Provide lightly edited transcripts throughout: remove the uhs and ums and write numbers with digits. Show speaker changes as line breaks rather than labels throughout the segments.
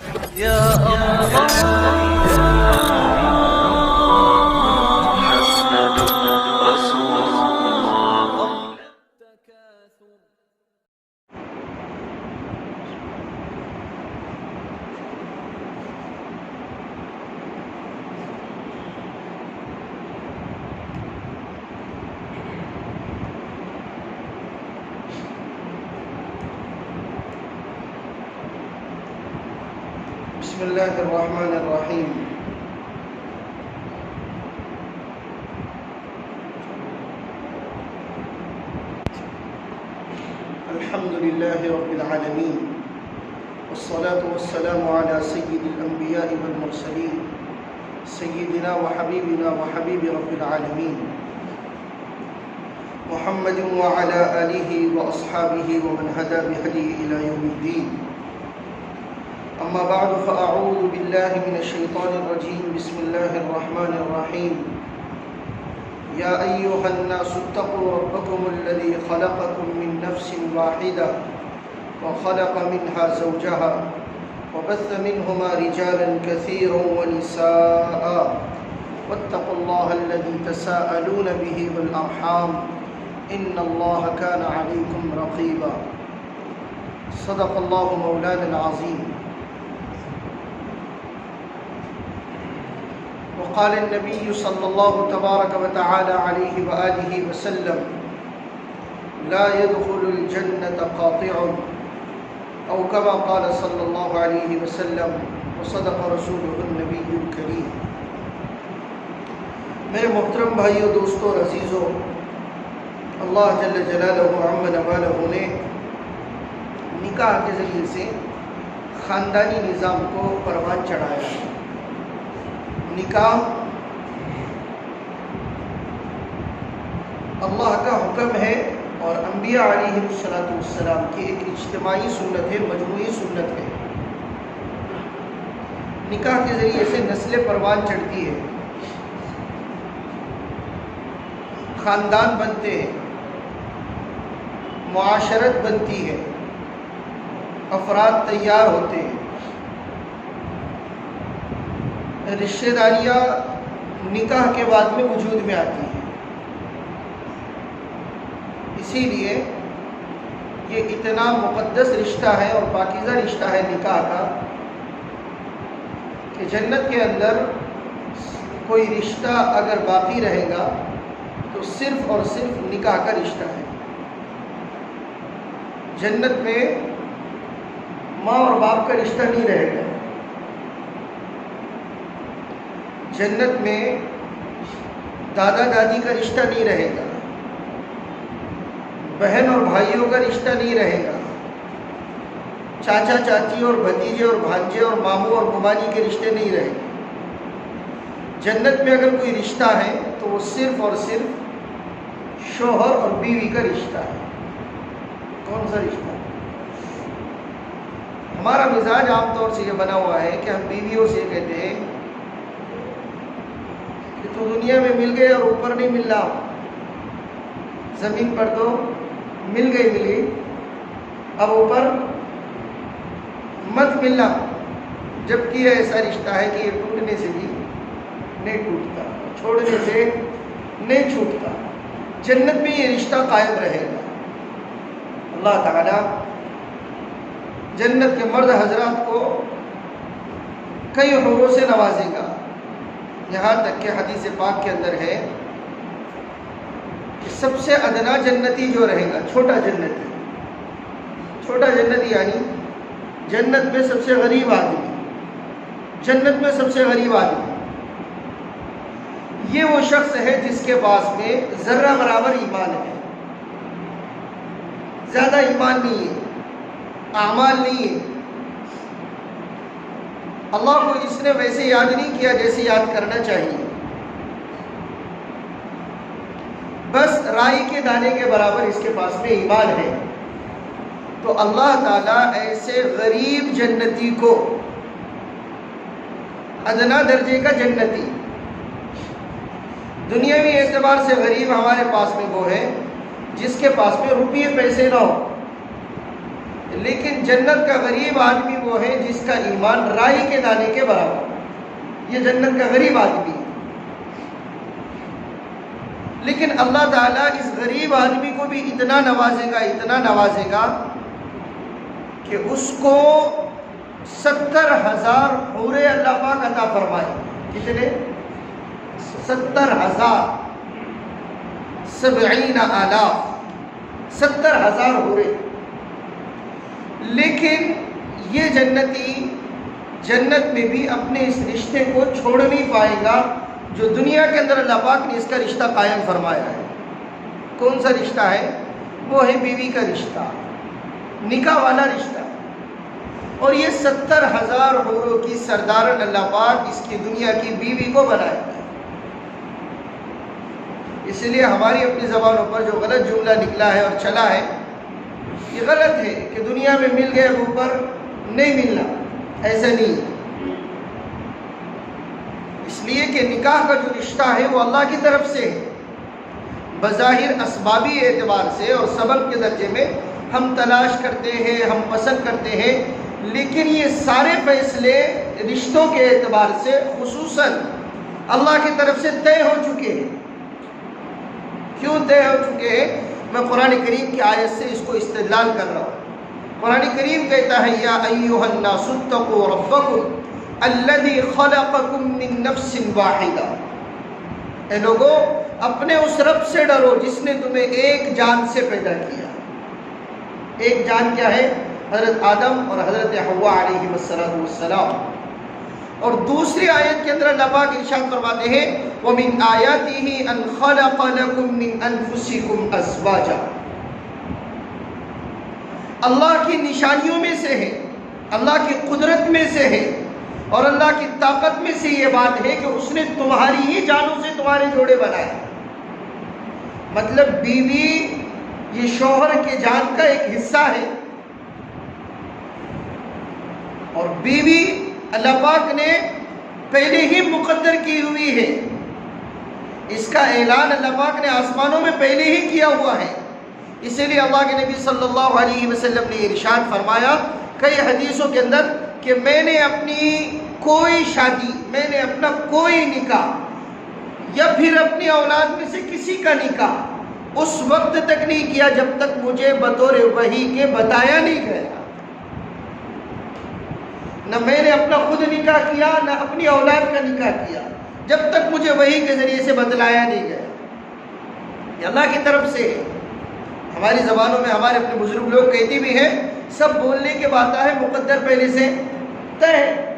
يا الله محمد رسول الله.
بسم الله الرحمن الرحيم. الحمد لله رب العالمين، والصلاة والسلام على سيد الأنبياء والمرسلين سيدنا وحبيبنا وحبيب رب العالمين محمد وعلى آله وأصحابه ومن هدى بهديه إلى يوم الدين. أما بعد فأعوذ بالله من الشيطان الرجيم. بسم الله الرحمن الرحيم. يا أيها الناس اتقوا ربكم الذي خلقكم من نفس واحدة وخلق منها زوجها وبث منهما رجالا كثيرا ونساء واتقوا الله الذي تساءلون به والأرحام إن الله كان عليكم رقيبا. صدق الله مولانا العظيم. وقال النبي صلى الله تبارك وتعالى عليه وآله وسلم: لا يدخل الجنة قاطع، أو كما قال صلى الله عليه وسلم، وصدق رسوله النبي الكريم. میرے محترم بھائیو، دوستو اور عزیزو، اللہ جل جلالہ عم نوالہ نے نکاح کے ذریعے سے خاندانی نظام کو پروان چڑھایا. نکاح اللہ کا حکم ہے اور انبیاء علیہ السلام کی ایک اجتماعی سنت ہے، مجموعی سنت ہے. نکاح کے ذریعے سے نسل پروان چڑھتی ہے، خاندان بنتے ہیں، معاشرت بنتی ہے، افراد تیار ہوتے ہیں، رشتہ داریاں نکاح کے بعد میں وجود میں آتی ہیں. اسی لیے یہ اتنا مقدس رشتہ ہے اور پاکیزہ رشتہ ہے نکاح کا کہ جنت کے اندر کوئی رشتہ اگر باقی رہے گا تو صرف اور صرف نکاح کا رشتہ ہے. جنت میں ماں اور باپ کا رشتہ نہیں رہے گا. جنت میں دادا دادی کا رشتہ نہیں رہے گا، بہن اور بھائیوں کا رشتہ نہیں رہے گا، چاچا چاچی اور بھتیجے اور بھانجے اور ماموں اور ممانی کے رشتے نہیں رہے گا. جنت میں اگر کوئی رشتہ ہے تو وہ صرف اور صرف شوہر اور بیوی کا رشتہ ہے. کون سا رشتہ؟ ہمارا مزاج عام طور سے یہ بنا ہوا ہے کہ ہم بیویوں سے کہتے ہیں کہ تو دنیا میں مل گئے اور اوپر نہیں مل رہا، زمین پر تو مل گئی، اب اوپر مت ملنا. جبکہ یہ ایسا رشتہ ہے کہ یہ ٹوٹنے سے بھی نہیں ٹوٹتا، چھوڑنے سے نہیں چھوٹتا. جنت میں یہ رشتہ قائم رہے گا. اللہ تعالیٰ جنت کے مرد حضرات کو کئی حوروں سے نوازے گا. یہاں تک کہ حدیث پاک کے اندر ہے کہ سب سے ادنا جنتی جو رہے گا، چھوٹا جنتی یعنی جنت میں سب سے غریب آدمی، جنت میں سب سے غریب آدمی، یہ وہ شخص ہے جس کے پاس میں ذرہ برابر ایمان ہے. زیادہ ایمان نہیں ہے، اعمال نہیں ہے. اللہ کو اس نے ویسے یاد نہیں کیا جیسے یاد کرنا چاہیے. بس رائی کے دانے کے برابر اس کے پاس میں ایمان ہے. تو اللہ تعالیٰ ایسے غریب جنتی کو، ادنا درجے کا جنتی، دنیاوی اعتبار سے غریب ہمارے پاس میں وہ ہے جس کے پاس میں روپیے پیسے نہ ہو. لیکن جنت کا غریب آدمی وہ ہے جس کا ایمان رائی کے دانے کے برابر، یہ جنت کا غریب آدمی ہے۔ لیکن اللہ تعالیٰ اس غریب آدمی کو بھی اتنا نوازے گا کہ اس کو 70,000 حورے اللہ پاک عطا فرمائے۔ کتنے؟ 70,000، 70,000 70,000 حورے۔ لیکن یہ جنتی جنت میں بھی اپنے اس رشتے کو چھوڑ نہیں پائے گا جو دنیا کے اندر اللہ پاک نے اس کا رشتہ قائم فرمایا ہے۔ کون سا رشتہ ہے؟ وہ ہے بیوی کا رشتہ، نکاح والا رشتہ۔ اور یہ 70,000 حوروں کی سردارن اللہ پاک اس کی دنیا کی بیوی کو بنائے گا۔ اس لیے ہماری اپنی زبانوں پر جو غلط جملہ نکلا ہے اور چلا ہے، یہ غلط ہے کہ دنیا میں مل گئے اوپر نہیں ملنا، ایسا نہیں ہے۔ اس لیے کہ نکاح کا جو رشتہ ہے وہ اللہ کی طرف سے ہے۔ بظاہر اسبابی اعتبار سے اور سبب کے درجے میں ہم تلاش کرتے ہیں، ہم پسند کرتے ہیں، لیکن یہ سارے فیصلے رشتوں کے اعتبار سے خصوصاً اللہ کی طرف سے طے ہو چکے ہیں۔ کیوں طے ہو چکے ہیں؟ میں قرآن کریم کی آیت سے اس کو استدلال کر رہا ہوں۔ قرآن کریم کہتا ہے یا ایھا الناس اتقوا ربکم الذی خلقکم من نفس واحدہ، اے لوگو اپنے اس رب سے ڈرو جس نے تمہیں ایک جان سے پیدا کیا۔ ایک جان کیا ہے؟ حضرت آدم اور حضرت حوا علیہ السلام۔ اور دوسری آیت کے اندر اللہ پاک ارشاد فرماتے ہیں وَمِنْ آیَاتِهِ أَنْ خَلَقَ لَكُم مِّنْ أَنفُسِكُمْ أَزْوَاجًا، اللہ کی نشانیوں میں سے ہے، اللہ کی قدرت میں سے ہے اور اللہ کی طاقت میں سے یہ بات ہے کہ اس نے تمہاری ہی جانوں سے تمہارے جوڑے بنائے۔ مطلب بیوی یہ شوہر کے جان کا ایک حصہ ہے، اور بیوی اللہ پاک نے پہلے ہی مقدر کی ہوئی ہے۔ اس کا اعلان اللہ پاک نے آسمانوں میں پہلے ہی کیا ہوا ہے۔ اسی لیے اللہ کے نبی صلی اللہ علیہ وسلم نے ارشاد فرمایا کئی حدیثوں کے اندر کہ میں نے اپنی کوئی شادی، میں نے اپنا کوئی نکاح یا پھر اپنی اولاد میں سے کسی کا نکاح اس وقت تک نہیں کیا جب تک مجھے بطور وحی کے بتایا نہیں گیا۔ نہ میں نے اپنا خود نکاح کیا، نہ اپنی اولاد کا نکاح کیا جب تک مجھے وحی کے ذریعے سے بتلایا نہیں گیا۔ یہ اللہ کی طرف سے ہے۔ ہماری زبانوں میں ہمارے اپنے بزرگ لوگ کہتے بھی ہیں سب بولنے کے بات ہے، مقدر پہلے سے طے ہے۔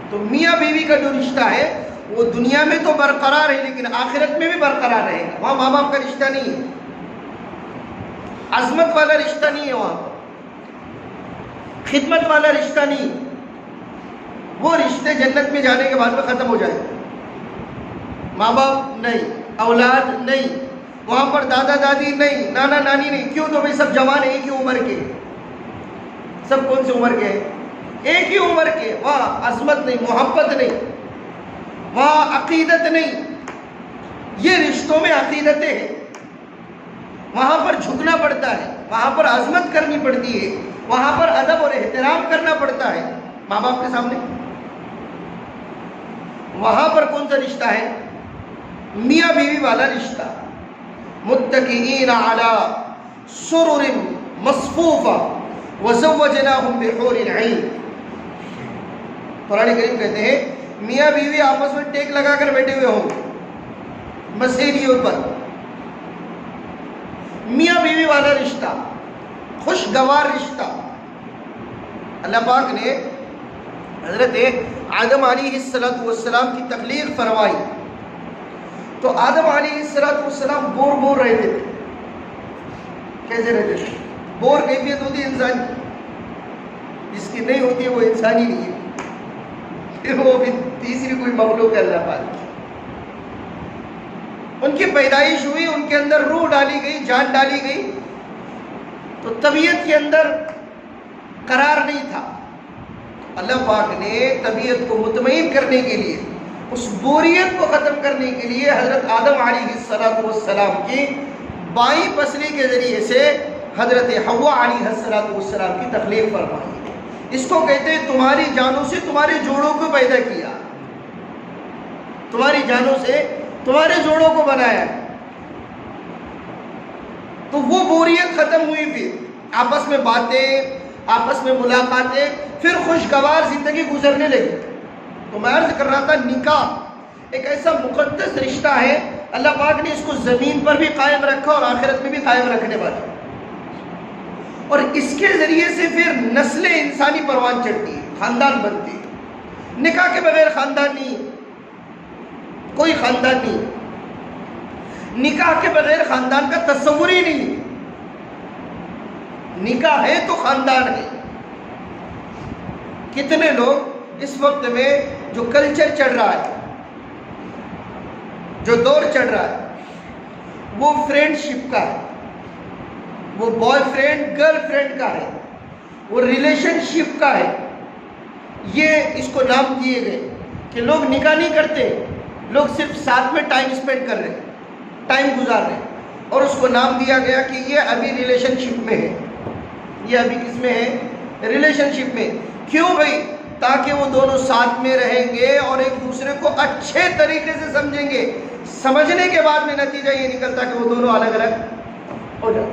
تو میاں بیوی کا جو رشتہ ہے وہ دنیا میں تو برقرار ہے لیکن آخرت میں بھی برقرار رہے گا۔ وہاں ماں باپ کا رشتہ نہیں ہے، عظمت والا رشتہ نہیں ہے، وہاں خدمت والا رشتہ نہیں۔ وہ رشتے جنت میں جانے کے بعد میں ختم ہو جائے، ماں باپ نہیں، اولاد نہیں، وہاں پر دادا دادی نہیں، نانا نانی نہیں۔ کیوں؟ تو بھائی سب جوان ایک ہی عمر کے، سب کون سی عمر کے ہیں؟ ایک ہی عمر کے۔ وہاں عظمت نہیں، محبت نہیں، وہاں عقیدت نہیں۔ یہ رشتوں میں عقیدتیں ہیں، وہاں پر جھکنا پڑتا ہے، وہاں پر عظمت کرنی پڑتی ہے، وہاں پر ادب اور احترام کرنا پڑتا ہے ماں باپ کے سامنے۔ وہاں پر کون سا رشتہ ہے؟ میاں بیوی والا رشتہ۔ متکئین علی سرر مصفوفہ وزوجناہم بحور عین۔ قرآن کریم کہتے ہیں میاں بیوی آپس میں ٹیک لگا کر بیٹھے ہوئے ہوں مسیریوں پر۔ میاں بیوی والا رشتہ، خوشگوار رشتہ۔ اللہ پاک نے حضرت آدم علیہ السلام کی تخلیق فرمائی تو آدم علیہ السلام بور رہتے تھے۔ کیسے رہتے تھے؟ بور کیفیت ہوتی ہے انسان کی، جس کی نہیں ہوتی ہے وہ انسانی نہیں ہے، پھر وہ بھی تیسری کوئی مخلوق ہے اللہ پاک کی۔ ان کی پیدائش ہوئی، ان کے اندر روح ڈالی گئی، جان ڈالی گئی، تو طبیعت کے اندر قرار نہیں تھا۔ اللہ پاک نے طبیعت کو مطمئن کرنے کے لیے، اس بوریت کو ختم کرنے کے لیے حضرت آدم علیہ السلام کی بائیں پسلی کے ذریعے سے حضرت حوا علیہ السلام کی تخلیق فرمائی. اس کو کہتے ہیں تمہاری جانوں سے تمہارے جوڑوں کو پیدا کیا، تمہاری جانوں سے تمہارے جوڑوں کو بنایا. تو وہ بوریت ختم ہوئی، پھر آپس میں باتیں، آپس میں ملاقاتیں، پھر خوشگوار زندگی گزرنے لگی. تو میں عرض کر رہا تھا نکاح ایک ایسا مقدس رشتہ ہے، اللہ پاک نے اس کو زمین پر بھی قائم رکھا اور آخرت میں بھی قائم رکھنے والا. اور اس کے ذریعے سے پھر نسل انسانی پروان چڑھتی ہے، خاندان بنتے ہیں. نکاح کے بغیر خاندان نہیں، کوئی خاندان نہیں. نکاح کے بغیر خاندان کا تصور ہی نہیں. نکاح ہے تو خاندان ہے. کتنے لوگ اس وقت میں جو کلچر چڑھ رہا ہے، جو دور چڑھ رہا ہے، وہ فرینڈ شپ کا ہے، وہ بوائے فرینڈ گرل فرینڈ کا ہے، وہ ریلیشن شپ کا ہے. یہ اس کو نام دیے گئے کہ لوگ نکاح نہیں کرتے، لوگ صرف ساتھ میں ٹائم اسپینڈ کر رہے ہیں، ٹائم گزار رہے ہیں. اور اس کو نام دیا گیا کہ یہ ابھی ریلیشن شپ میں ہے، یہ ابھی کس میں ہے؟ ریلیشن شپ میں. کیوں بھائی؟ تاکہ وہ دونوں ساتھ میں رہیں گے اور ایک دوسرے کو اچھے طریقے سے سمجھیں گے. سمجھنے کے بعد میں نتیجہ یہ نکلتا کہ وہ دونوں الگ الگ ہو جائیں.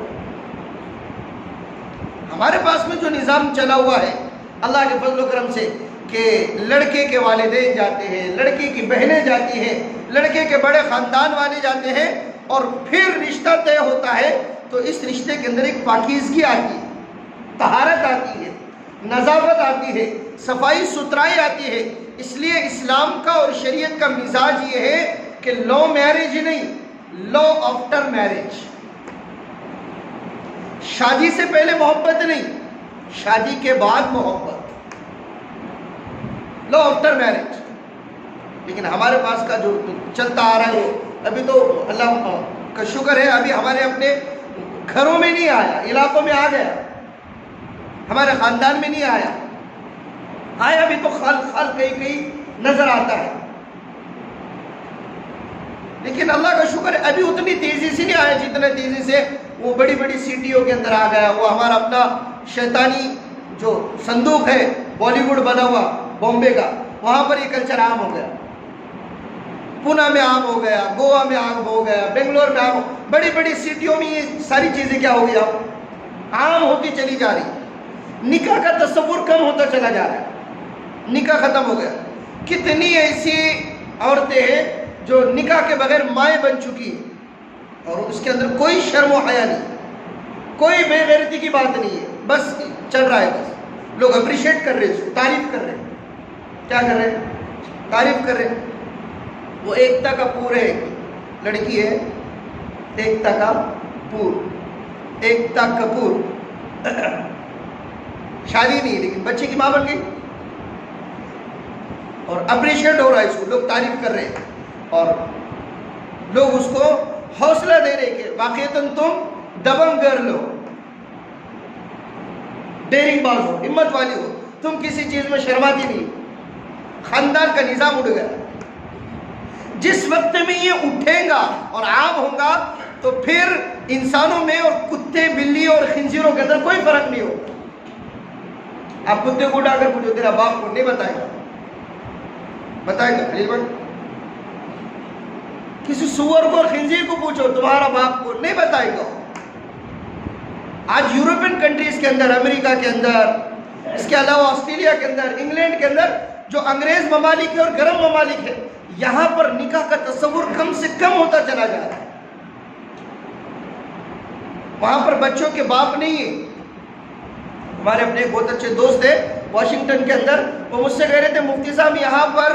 ہمارے پاس میں جو نظام چلا ہوا ہے اللہ کے فضل و کرم سے کہ لڑکے کے والدین جاتے ہیں، لڑکی کی بہنیں جاتی ہیں، لڑکے کے بڑے خاندان والے جاتے ہیں، اور پھر رشتہ طے ہوتا ہے تو اس رشتے کے اندر ایک پاکیزگی آتی ہے، طہارت آتی ہے، نظافت آتی ہے، صفائی ستھرائی آتی ہے. اس لیے اسلام کا اور شریعت کا مزاج یہ ہے کہ لو میرج نہیں، لو آفٹر میرج. شادی سے پہلے محبت نہیں، شادی کے بعد محبت، لو آفٹر میرج. لیکن ہمارے پاس کا جو چلتا آ رہا ہے وہ ابھی تو اللہ کا شکر ہے ابھی ہمارے اپنے گھروں میں نہیں آیا، علاقوں میں آ گیا، ہمارے خاندان میں نہیں آیا. ابھی تو خال کہیں کہیں نظر آتا ہے، لیکن اللہ کا شکر ہے ابھی اتنی تیزی سے نہیں آیا جتنا تیزی سے وہ بڑی بڑی سٹیوں کے اندر آ گیا. وہ ہمارا اپنا شیطانی جو صندوق ہے بالی ووڈ بنا ہوا بامبے کا، وہاں پر یہ کلچر عام ہو گیا. پونا میں عام ہو گیا، گوا میں عام ہو گیا، بنگلور میں عام، بڑی بڑی سٹیوں میں یہ ساری چیزیں کیا ہو گئی، اب عام ہوتی چلی جا رہی. نکاح کا تصور کم ہوتا چلا جا رہا ہے، نکاح ختم ہو گیا. کتنی ایسی عورتیں ہیں جو نکاح کے بغیر مائیں بن چکی ہیں اور اس کے اندر کوئی شرم و حیا نہیں، کوئی بے غیرتی کی بات نہیں ہے، بس چل رہا ہے. بس لوگ اپریشیٹ کر رہے ہیں، تعریف کر رہے ہیں. کیا کر رہے ہیں؟ تعریف کر رہے ہیں. وہ ایکتا کپور ہے، لڑکی ہے ایکتا کپور، ایکتا کپور. شادی نہیں لیکن بچے کی ماں بن گئی اور اپریشیٹ ہو رہا ہے، اس کو لوگ تعریف کر رہے ہیں اور لوگ اس کو حوصلہ دے رہے کہ واقعتاً تم دبنگ گرل ہو، ڈیرنگ باز ہو، ہمت والی ہو، تم کسی چیز میں شرماتی نہیں. خاندان کا نظام اڑ گیا. جس وقت میں یہ اٹھے گا اور عام ہوگا تو پھر انسانوں میں اور کتے بلی اور خنزیروں کے اندر کوئی فرق نہیں ہوگا. آپ کتے کو اٹھا کر پوچھو تیرا باپ کو نہیں بتائے گا، بتائے گا خلیل بھائی؟ کسی سور کو اور خنزیر کو پوچھو تمہارا باپ کو نہیں بتائے گا. آج یورپین کنٹریز کے اندر، امریکہ کے اندر، اس کے علاوہ آسٹریلیا کے اندر، انگلینڈ کے اندر جو انگریز ممالک ہے اور گرم ممالک ہے، یہاں پر نکاح کا تصور کم سے کم ہوتا چلا جا رہا ہے. وہاں پر بچوں کے باپ نہیں ہیں. ہمارے اپنے ایک بہت اچھے دوست ہیں واشنگٹن کے اندر، وہ مجھ سے کہہ رہے تھے مفتی صاحب یہاں پر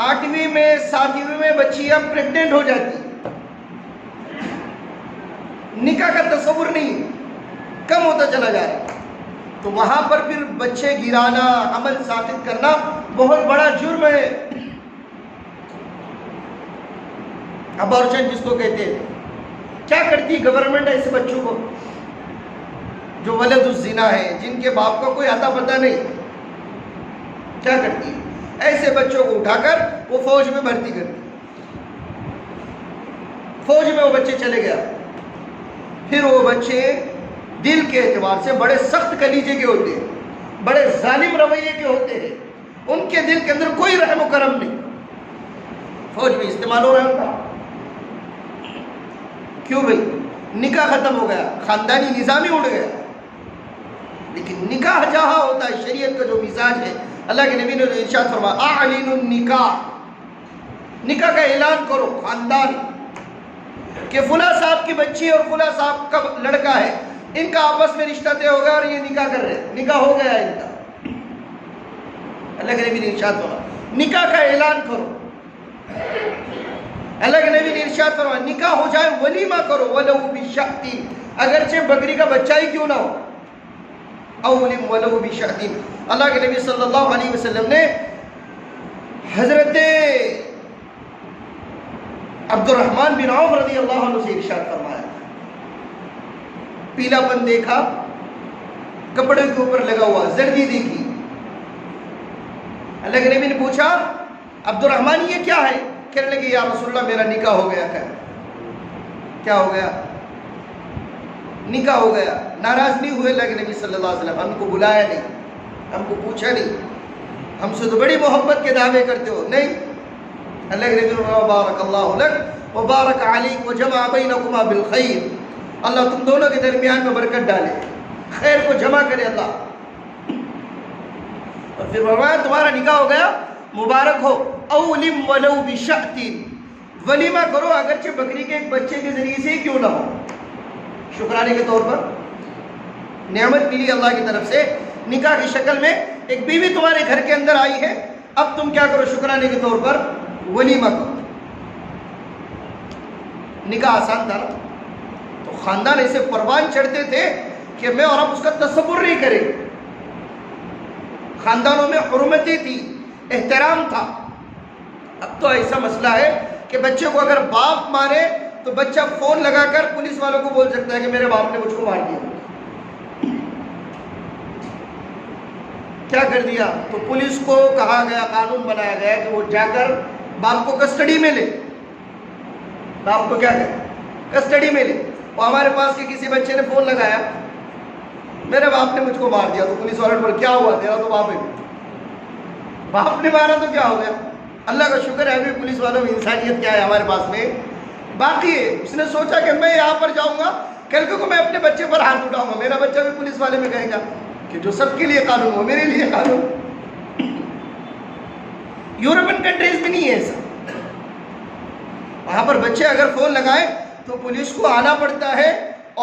8ویں میں 7ویں میں بچیاں پریگننٹ ہو جاتی، نکاح کا تصور نہیں، کم ہوتا چلا جا رہا ہے. تو وہاں پر پھر بچے گرانا، عمل ثابت کرنا بہت بڑا جرم ہے. ابارشن جس کو کہتے ہیں. کیا کرتی گورنمنٹ ایسے بچوں کو جو ولد الزنا ہے، جن کے باپ کا کوئی اتا پتہ نہیں؟ کیا کرتی ہے؟ ایسے بچوں کو اٹھا کر وہ فوج میں بھرتی کرتی. فوج میں وہ بچے چلے گیا، پھر وہ بچے دل کے اعتبار سے بڑے سخت کلیجے کے ہوتے ہیں، بڑے ظالم رویے کے ہوتے ہیں، ان کے دل کے اندر کوئی رحم و کرم نہیں. فوج میں استعمال ہو رہا ہے ان کا. کیوں بھائی؟ نکاح ختم ہو گیا، خاندانی نظام ہی اڑ گیا. لیکن نکاح جہاں ہوتا ہے، شریعت کا جو مزاج ہے، اللہ کے نبی نے جو ارشاد فرمایا اعلنوا النکاح، نکاح کا اعلان کرو خاندان کہ فلاں صاحب کی بچی اور فلاں صاحب کا لڑکا ہے، ان کا آپس میں رشتہ طے ہو گیا اور یہ نکاح کر رہے ہیں، نکاح ہو گیا ان کا. اللہ کے نبی نے ارشاد فرمایا نکاح کا اعلان کرو. اللہ کے نبی نے ارشاد فرمایا نکاح ہو جائے ولیمہ کرو ولو بشاۃ، اگرچہ بکری کا بچہ ہی کیوں نہ ہو. اولم ولو بشاۃ. اللہ کے نبی صلی اللہ علیہ وسلم نے حضرت عبد الرحمن بن عوف رضی اللہ عنہ سے ارشاد فرمایا، پیلا پن دیکھا، کپڑے کے اوپر لگا ہوا، زردی دیکھی. اللہ کے نبی نے پوچھا عبد الرحمن یہ کیا ہے؟ کہنے لگے یا رسول اللہ میرا نکاح ہو گیا. کیا ہو گیا؟ نکاح ہو گیا. ناراض نہیں ہوئے اللہ کے نبی صلی اللہ علیہ وسلم، ہم کو بلایا نہیں، ہم کو پوچھا نہیں، ہم سے تو بڑی محبت کے دعوے کرتے ہو. نہیں. اللہ کے نبی بارک اللہ لک وبارک علیک وجمع بینکما بالخیر، اللہ تم دونوں کے درمیان میں برکت ڈالے، خیر کو جمع کرے اللہ. اور پھر فرمایا تمہارا نکاح ہو گیا، مبارک ہو. اولم ولو بشاۃ، ولیمہ کرو اگرچہ بکری کے ایک بچے کے ذریعے سے ہی کیوں نہ ہو. شکرانے کے طور پر نعمت ملی اللہ کی طرف سے، نکاح کی شکل میں ایک بیوی تمہارے گھر کے اندر آئی ہے، اب تم کیا کرو؟ شکرانے کے طور پر ولیمہ کرو. نکاح آسان تھا نا؟ تو خاندان ایسے پروان چڑھتے تھے کہ میں اور ہم اس کا تصور نہیں کریں. خاندانوں میں حرمتیں تھی، احترام تھا. اب تو ایسا مسئلہ ہے کہ بچے کو اگر باپ مارے تو بچہ فون لگا کر پولیس والوں کو بول سکتا ہے کہ میرے باپ نے مجھ کو مار دیا. کیا کر دیا؟ تو پولیس کو کہا گیا، قانون بنایا گیا کہ وہ جا کر باپ کو کسٹڈی میں لے. باپ کو کیا کرے؟ کسٹڈی میں لے. وہ ہمارے پاس کے کسی بچے نے فون لگایا میرے باپ نے مجھ کو مار دیا، تو پولیس والوں نے کیا ہوا؟ تیرا تو باپ ہے. باپ نے مارا تو کیا ہو گیا؟ اللہ کا شکر ہے ابھی پولیس والوں میں انسانیت کیا ہے ہمارے پاس میں باقی ہے. اس نے سوچا کہ میں یہاں پر جاؤں گا، کل کو میں اپنے بچے پر ہاتھ اٹھاؤں گا، میرا بچہ بھی پولیس والے میں کہے گا کہ جو سب کے لیے قانون ہو میرے لیے قانون. یورپین کنٹریز میں نہیں ہے ایسا. وہاں پر بچے اگر فون لگائیں تو پولیس کو آنا پڑتا ہے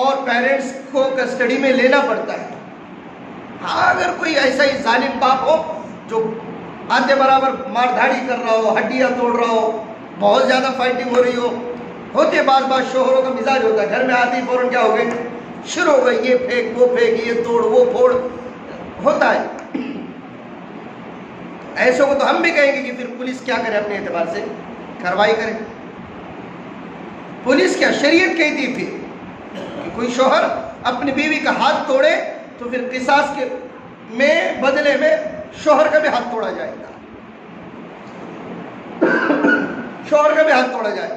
اور پیرنٹس کو کسٹڈی میں لینا پڑتا ہے. ہاں اگر کوئی ایسا ہی ظالم باپ ہو جو آتے برابر مار دھاڑی کر رہا ہو، ہڈیاں توڑ رہا ہو، بہت زیادہ فائٹنگ ہو رہی ہو، ہوتے بعض شوہروں کا مزاج ہوتا ہے، گھر میں آتے ہی فوراً کیا ہو گئے؟ شروع ہو گئی، یہ پھینک وہ پھینک، یہ توڑ وہ پھوڑ ہوتا ہے. ایسوں کو تو ہم بھی کہیں گے کہ پھر پولیس کیا کرے؟ اپنے اعتبار سے کارروائی کرے. پولیس کیا، شریعت کہتی تھی کہ کوئی شوہر اپنی بیوی کا ہاتھ توڑے تو پھر قصاص کے میں بدلے میں شوہر کا بھی ہاتھ توڑا جائے گا. شوہر کا بھی ہاتھ توڑا جائے گا.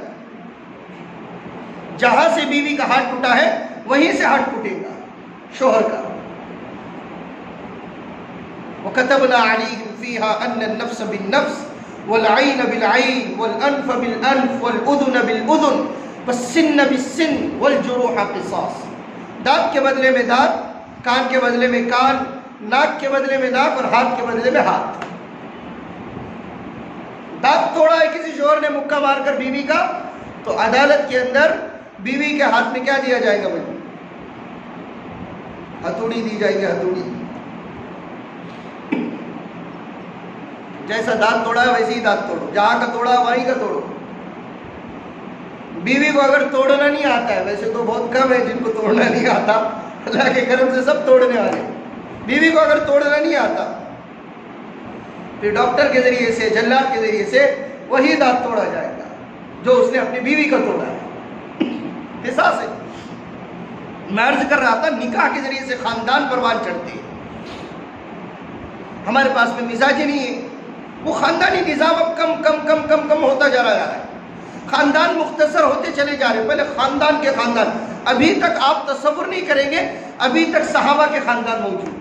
جہاں سے بیوی کا ہاتھ ٹوٹا ہے وہیں سے ہاتھ ٹوٹے گا شوہر کا. وَكَتَبْنَا عَلَيْهِمْ فِيهَا أَنَّ النَّفْسَ بِالنَّفْسِ وَالْعَيْنَ بِالْعَيْنِ وَالْأَنْفَ بِالْأَنْفِ وَالْأُذُنَ بِالْأُذُنِ وَالسِّنَّ بِالسِّنِّ وَالْجُرُوحَ قِصَاص. دانت کے بدلے میں دانت، کان کے بدلے میں کان، ناک کے بدلے میں ناک اور ہاتھ کے بدلے میں ہاتھ. دانت توڑا ہے کسی شوہر نے مکہ مار کر بیوی کا، تو عدالت کے اندر بیوی کے ہاتھ میں کیا دیا جائے گا بھائی؟ ہتھوڑی دی جائے گی. ہتھوڑی جیسا دانت توڑا ہے ویسے ہی دانت توڑو، جہاں کا توڑا وہیں کا توڑو. بیوی کو اگر توڑنا نہیں آتا ہے، ویسے تو بہت کم ہے جن کو توڑنا نہیں آتا، اللہ کے کرم سے سب توڑنے والے. بیوی کو اگر توڑنا نہیں آتا پھر ڈاکٹر کے ذریعے سے، جلاد کے ذریعے سے وہی دانت توڑا جائے گا جو اس نے اپنی بیوی کا توڑا ہے. قصاص ہے. میں عرض کر رہا تھا نکاح کے ذریعے سے خاندان پروان چڑھتے ہیں. ہمارے پاس میں مزاج نہیں ہے. وہ خاندانی نظام اب کم ہوتا جا رہا ہے. خاندان مختصر ہوتے چلے جا رہے ہیں. پہلے خاندان کے خاندان، ابھی تک آپ تصور نہیں کریں گے ابھی تک صحابہ کے خاندان موجود.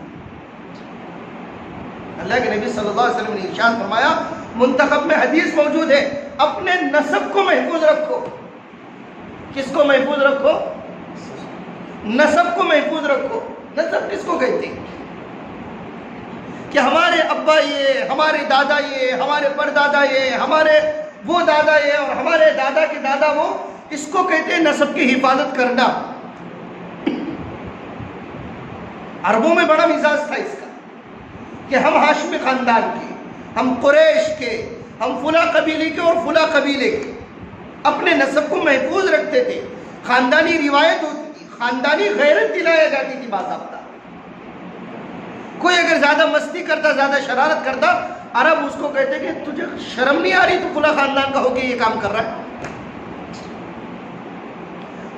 اللہ کے نبی صلی اللہ علیہ وسلم نے ارشاد فرمایا، منتخب میں حدیث موجود ہے، اپنے نسب کو محفوظ رکھو. کس کو محفوظ رکھو؟ نسب کو محفوظ رکھو. نسب کس کو کہتے ہیں؟ کہ ہمارے ابا یہ، ہمارے دادا یہ، ہمارے پردادا یہ، ہمارے وہ دادا یہ، اور ہمارے دادا کے دادا وہ. اس کو کہتے ہیں نسب کی حفاظت کرنا. عربوں میں بڑا مزاج تھا اس کا کہ ہم ہاشمی خاندان کے، ہم قریش کے، ہم فلاں قبیلے کے اور فلاں قبیلے کے. اپنے نسب کو محفوظ رکھتے تھے. خاندانی روایت ہوتی تھی، خاندانی غیرت دلایا جاتی تھی باضابطہ. کوئی اگر زیادہ مستی کرتا، زیادہ شرارت کرتا، عرب اس کو کہتے کہ تجھے شرم نہیں آ رہی، تو فلاں خاندان کا ہو کے یہ کام کر رہا ہے.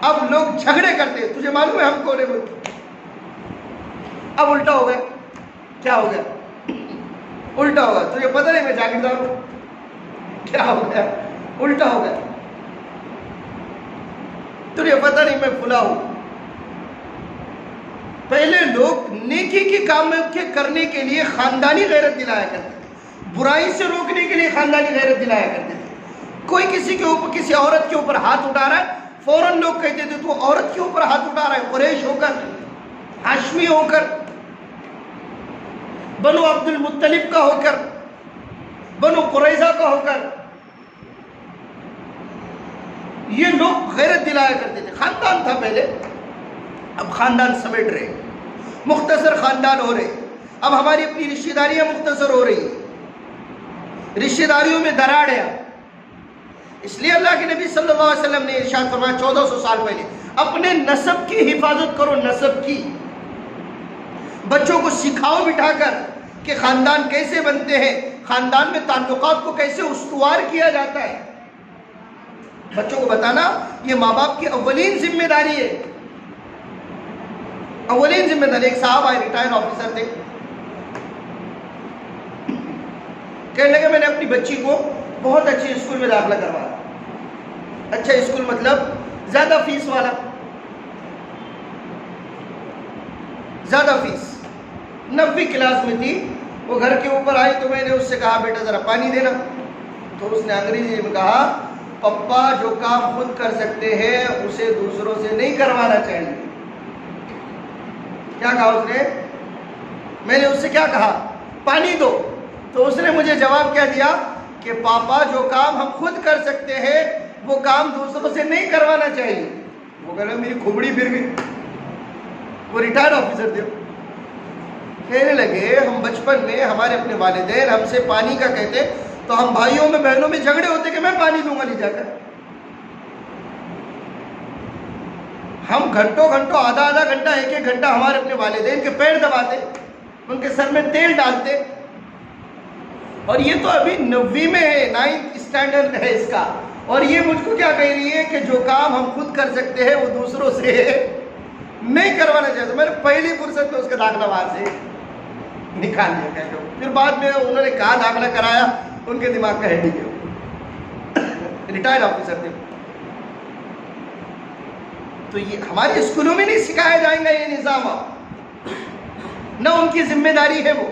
اب لوگ جھگڑے کرتے، تجھے معلوم ہے ہم کون ہیں؟ اب الٹا ہو گیا. کیا ہو گیا؟ الٹا ہو گیا. تجھے پتہ نہیں میں جاگیردار ہوں. کیا ہو گیا؟ الٹا ہو گیا. تجھے پتہ نہیں میں فلاں ہوں. پہلے لوگ نیکی کے کام کے کرنے کے لیے خاندانی غیرت دلایا کرتے تھے، برائی سے روکنے کے لیے خاندانی غیرت دلایا کرتے تھے. کوئی کسی کے اوپر، کسی عورت کے اوپر ہاتھ اٹھا رہا ہے، فوراً لوگ کہتے تھے تو عورت کے اوپر ہاتھ اٹھا رہا ہے، قریش ہو کر، ہاشمی ہو کر، بنو عبد المطلب کا ہو کر، بنو قریظہ کا ہو کر. یہ لوگ غیرت دلایا کرتے تھے. خاندان تھا پہلے، اب خاندان سمیٹ رہے، مختصر خاندان ہو رہے. اب ہماری اپنی رشتہ داریاں مختصر ہو رہی، رشتہ داریوں میں دراڑ ہے. اس لیے اللہ کے نبی صلی اللہ علیہ وسلم نے ارشاد فرمایا 1400 سال پہلے، اپنے نسب کی حفاظت کرو. نسب کی بچوں کو سکھاؤ بٹھا کر کہ خاندان کیسے بنتے ہیں، خاندان میں تعلقات کو کیسے استوار کیا جاتا ہے. بچوں کو بتانا یہ ماں باپ کی اولین ذمہ داری ہے. اولین ذمہ داری. ایک صاحب آئے، ریٹائر آفیسر تھے، کہنے لگے میں نے اپنی بچی کو بہت اچھے اسکول میں داخلہ کروایا. اچھا اسکول مطلب زیادہ فیس والا، زیادہ فیس. 90 کلاس میں تھی. وہ گھر کے اوپر آئی تو میں نے اس سے کہا بیٹا ذرا پانی دینا. تو اس نے انگریزی میں کہا پپا جو کام خود کر سکتے ہیں اسے دوسروں سے نہیں کروانا چاہیے. کیا کہا اس نے؟ میں نے اس سے کیا کہا؟ پانی دو. تو اس نے مجھے جواب کیا دیا کہ پاپا جو کام ہم خود کر سکتے ہیں وہ کام دوسروں سے نہیں کروانا چاہیے. وہ کہہ رہا میری کھوپڑی پھر گئی. وہ ریٹائر آفیسر تھے. کہنے لگے ہم بچپن میں ہمارے اپنے والدین ہم سے پانی کا کہتے تو ہم بھائیوں میں بہنوں میں جھگڑے ہوتے کہ میں پانی دوں گا لے جا کر. ہم گھنٹوں گھنٹوں، آدھا گھنٹہ، ایک گھنٹہ ہمارے اپنے والدین کے پیر دباتے، ان کے سر میں تیل ڈالتے. اور یہ تو ابھی 9ویں میں ہے، 9th اسٹینڈرڈ ہے اس کا. اور یہ مجھ کو کیا کہہ رہی ہے کہ جو کام ہم خود کر سکتے ہیں وہ دوسروں سے نہیں کروانا چاہتے. میں نے پہلی فرصت میں اس کا داخلہ وہاں سے نکال دیا. کہہ دو. پھر بعد میں انہوں نے کہا داخلہ کرایا، ان کے دماغ کا ہیڈ گیا. ریٹائر آفیسر تھے. تو یہ ہمارے اسکولوں میں نہیں سکھایا جائیں گا یہ نظام، نہ ان کی ذمہ داری ہے. وہ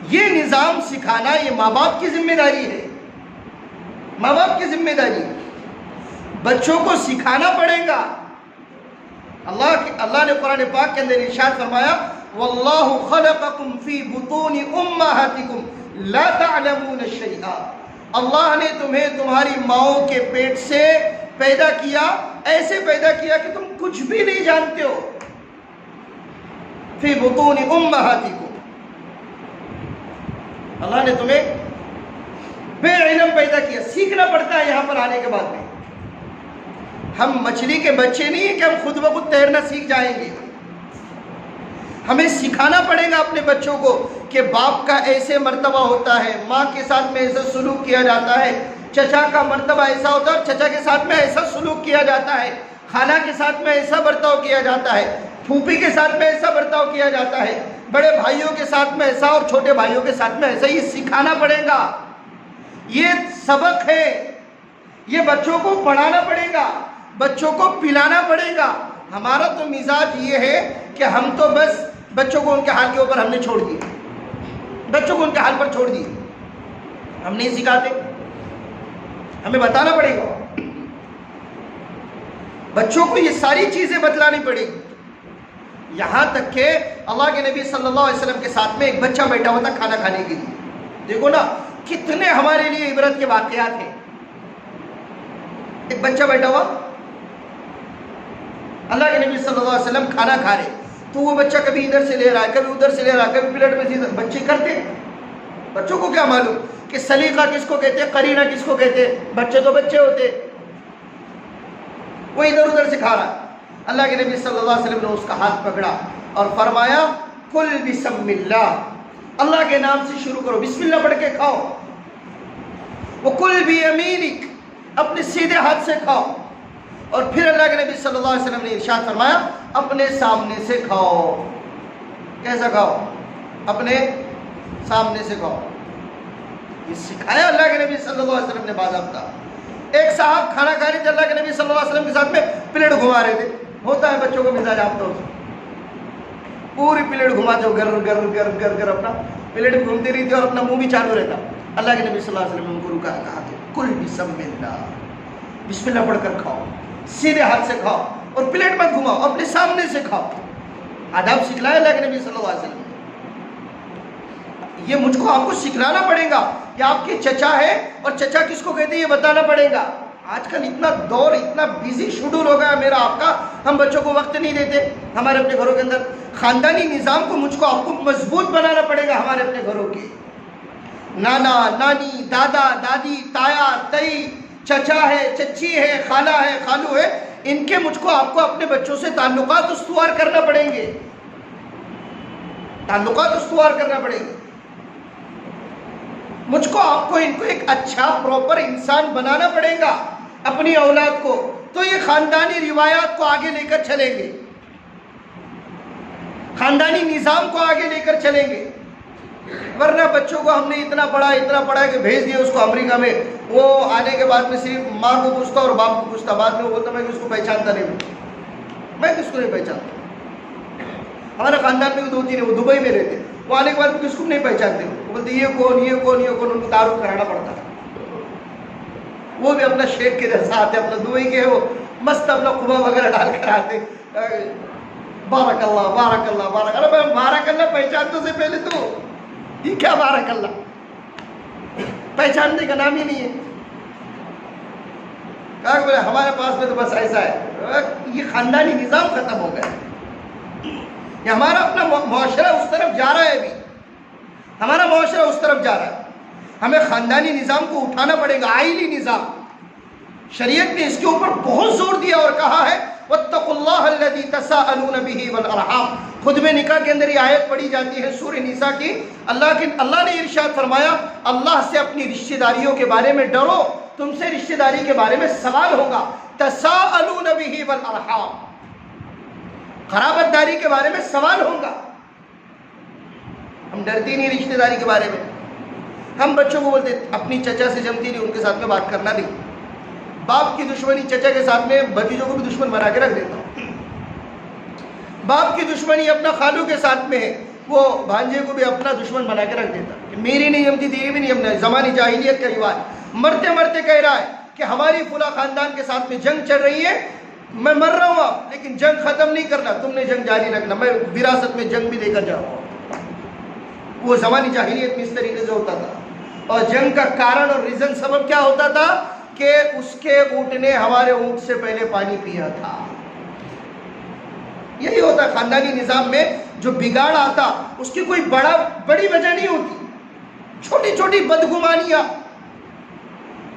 یہ نظام سکھانا یہ ماں باپ کی ذمہ داری ہے. ماں باپ کی ذمہ داری ہے. بچوں کو سکھانا پڑے گا. اللہ نے قرآن پاک کے اندر ارشاد فرمایا واللہ خلقکم فی بطون امہاتکم لا تعلمون شیئا. اللہ نے تمہیں تمہاری ماؤں کے پیٹ سے پیدا کیا، ایسے پیدا کیا کہ تم کچھ بھی نہیں جانتے ہو. فی بطون امہاتکم، اللہ نے تمہیں بے علم پیدا کیا. سیکھنا پڑتا ہے یہاں پر آنے کے بعد میں. ہم مچھلی کے بچے نہیں ہیں کہ ہم خود بخود تیرنا سیکھ جائیں گے. ہمیں سکھانا پڑے گا اپنے بچوں کو کہ باپ کا ایسے مرتبہ ہوتا ہے، ماں کے ساتھ میں ایسا سلوک کیا جاتا ہے، چچا کا مرتبہ ایسا ہوتا ہے اور چچا کے ساتھ میں ایسا سلوک کیا جاتا ہے، خالہ کے ساتھ میں ایسا برتاؤ کیا جاتا ہے، پھوپھی کے ساتھ میں ایسا برتاؤ کیا جاتا ہے، بڑے بھائیوں کے ساتھ میں ایسا اور چھوٹے بھائیوں کے ساتھ میں ایسا. یہ سکھانا پڑے گا. یہ سبق ہے. یہ بچوں کو پڑھانا پڑے گا، بچوں کو پلانا پڑے گا. ہمارا تو مزاج یہ ہے کہ ہم تو بس بچوں کو ان کے حال کے اوپر ہم نے چھوڑ دیے، بچوں کو ان کے حال پر چھوڑ دیے، ہم نہیں سکھاتے، ہمیں بتانا پڑے گا، بچوں کو یہ ساری چیزیں بتلانی پڑے گی۔ یہاں تک کہ اللہ کے نبی صلی اللہ علیہ وسلم کے ساتھ میں ایک بچہ بیٹھا ہوا تھا کھانا کھانے کے لیے، دیکھو نا کتنے ہمارے لیے عبرت کے واقعات ہیں۔ ایک بچہ بیٹھا ہوا، اللہ کے نبی صلی اللہ علیہ وسلم کھانا کھا رہے، تو وہ بچہ کبھی ادھر سے لے رہا ہے، کبھی ادھر سے لے رہا ہے، کبھی پلیٹ میں سے بچے کرتے، بچوں کو کیا معلوم کہ سلیقہ کس کو کہتے ہیں، قرینہ کس کو کہتے ہیں، بچے تو بچے ہوتے، وہ ادھر ادھر سے کھا رہا ہے۔ اللہ کے نبی صلی اللہ علیہ وسلم نے اس کا ہاتھ پکڑا اور فرمایا کل بسم اللہ، اللہ کے نام سے شروع کرو، بسم اللہ پڑھ کے کھاؤ، وکل بیمینک، اپنے سیدھے ہاتھ سے کھاؤ، اور پھر اللہ کے نبی صلی اللہ علیہ وسلم نے ارشاد فرمایا اپنے سامنے سے کھاؤ۔ کیسا کھاؤ؟ اپنے سامنے سے کھاؤ، یہ سکھایا اللہ کے نبی صلی اللہ علیہ وسلم نے باضابطہ۔ ایک صاحب کھانا کھا رہے تھے، اللہ کے نبی صلی اللہ علیہ وسلم کے ساتھ میں پلیٹ گھما رہے تھے، ہوتا ہے بچوں کو مزاج آپ طور سے، پوری پلیٹ گھماتے ہو، گر گر گر گر گر، اپنا پلیٹ گھومتی رہتی اور اپنا منہ بھی چالو رہتا۔ اللہ کے نبی صلی اللہ علیہ وسلم نے ان کو رکا، کہا کہ کل بسم اللہ، بسم اللہ پڑھ کر کھاؤ، سیدھے ہاتھ سے کھاؤ اور پلیٹ مت گھماؤ، اپنے سامنے سے کھاؤ۔ آداب سکھلایا اللہ کے نبی صلی اللہ علیہ وسلم نے۔ یہ مجھ کو آپ کو سکھلانا پڑے گا، یہ آپ کے چچا ہے اور چچا کس کو کہتے ہیں یہ بتانا پڑے گا۔ آج کل اتنا دور، اتنا بیزی شیڈول ہو گیا میرا آپ کا، ہم بچوں کو وقت نہیں دیتے۔ ہمارے اپنے گھروں کے اندر خاندانی نظام کو مجھ کو آپ کو مضبوط بنانا پڑے گا۔ ہمارے اپنے گھروں کے نانا نانی، دادا دادی، تایا تئی، چچا ہے، چچی ہے، خالہ ہے، خالو ہے، ان کے مجھ کو آپ کو اپنے بچوں سے تعلقات استوار کرنا پڑیں گے، تعلقات استوار کرنا پڑیں گے۔ مجھ کو آپ کو ان کو ایک اچھا پراپر انسان بنانا پڑے گا اپنی اولاد کو، تو یہ خاندانی روایات کو آگے لے کر چلیں گے، خاندانی نظام کو آگے لے کر چلیں گے۔ ورنہ بچوں کو ہم نے اتنا پڑھا کہ بھیج دیا اس کو امریکہ میں، وہ آنے کے بعد میں صرف ماں کو پوچھتا اور باپ کو پوچھتا، بعد میں وہ بولتا میں کس کو پہچانتا نہیں ہوں، میں کس کو نہیں پہچانتا۔ ہمارے خاندان میں دو تین وہ دبئی میں رہتے، وہ آنے کے بعد کس کو نہیں پہچانتے، وہ بولتے یہ کون یہ کون یہ کون، ان کو تعارف کرانا پڑتا ہے۔ وہ بھی اپنا شیخ کے جیسا آتے، اپنا دبئی کے وہ مست اپنا قبا وغیرہ ڈال کر آتے، بارک اللہ بارک اللہ بارک اللہ، بارک اللہ پہچاننے سے پہلے تو یہ کیا بارک اللہ، پہچاننے کا نام ہی نہیں ہے۔ کہا کہ ہمارے پاس میں تو بس ایسا ہے، یہ خاندانی نظام ختم ہو گیا، یہ ہمارا اپنا معاشرہ اس طرف جا رہا ہے، ابھی ہمارا معاشرہ اس طرف جا رہا ہے۔ ہمیں خاندانی نظام کو اٹھانا پڑے گا، عائلی نظام۔ شریعت نے اس کے اوپر بہت زور دیا اور کہا ہے وَاتَّقُوا اللَّهَ الَّذِي تَسَاءَلُونَ بِهِ وَالْأَرْحَامَ۔ خطبہ نکاح کے اندر یہ آیت پڑھی جاتی ہے سورہ نساء کی۔ اللہ نے ارشاد فرمایا اللہ سے اپنی رشتہ داریوں کے بارے میں ڈرو، تم سے رشتہ داری کے بارے میں سوال ہوگا۔ تَسَاءَلُونَ بِهِ وَالْأَرْحَامَ، قرابت داری کے بارے میں سوال ہوگا۔ ہم ڈرتے نہیں رشتہ داری کے بارے میں، ہم بچوں کو بولتے اپنی چچا سے جمتی نہیں، ان کے ساتھ میں بات کرنا نہیں۔ باپ کی دشمنی چچا کے ساتھ میں بھتیجوں کو بھی دشمن بنا کے رکھ دیتا ہوں۔ باپ کی دشمنی اپنا خالو کے ساتھ میں ہے، وہ بھانجے کو بھی اپنا دشمن بنا کے رکھ دیتا کہ میری نہیں جمتی تیری بھی نہیں جمنا ہے۔ زمانی جاہلیت کا رواج، مرتے مرتے کہہ رہا ہے کہ ہماری فلاں خاندان کے ساتھ میں جنگ چل رہی ہے، میں مر رہا ہوں لیکن جنگ ختم نہیں کرنا، تم نے جنگ جاری رکھنا، میں وراثت میں جنگ بھی دے کر جا رہا ہوں۔ وہ زمانی جاہلیت میں اس طریقے سے ہوتا تھا، اور جنگ کا کارن اور ریزن سبب کیا ہوتا تھا کہ اس کے اونٹ نے ہمارے اونٹ سے پہلے پانی پیا تھا۔ یہی ہوتا ہے خاندانی نظام میں، جو بگاڑ آتا اس کی کوئی بڑی وجہ نہیں ہوتی، چھوٹی چھوٹی بدگمانیاں،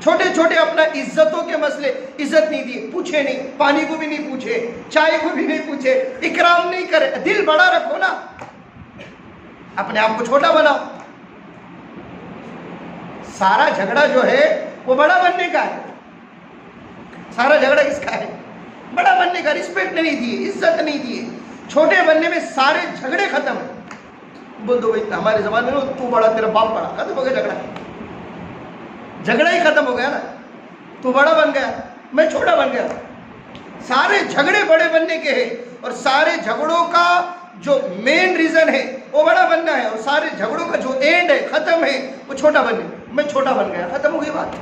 چھوٹے چھوٹے اپنا عزتوں کے مسئلے، عزت نہیں دی، پوچھے نہیں، پانی کو بھی نہیں پوچھے، چائے کو بھی نہیں پوچھے، اکرام نہیں کرے، دل بڑا رکھو نا، اپنے آپ کو چھوٹا بناؤ۔ سارا جھگڑا جو ہے وہ بڑا بننے کا ہے، سارا جھگڑا کس کا ہے؟ بڑا بننے کا۔ رسپیکٹ نہیں دیے، عزت نہیں دیے، چھوٹے بننے میں سارے جھگڑے ختم ہیں۔ بول دو بھائی ہمارے زمانے میں تو بڑا تیرا باپ بڑا، ختم ہو گیا جھگڑا، جھگڑا ہی ختم ہو گیا نا۔ تو بڑا بن گیا، میں چھوٹا بن گیا، سارے جھگڑے بڑے بننے کے ہیں، اور سارے جھگڑوں کا جو مین ریزن ہے وہ بڑا بننا ہے، اور سارے جھگڑوں کا جو اینڈ ہے، ختم ہے، وہ چھوٹا بننے۔ میں چھوٹا بن گیا، ختم ہو گئی بات۔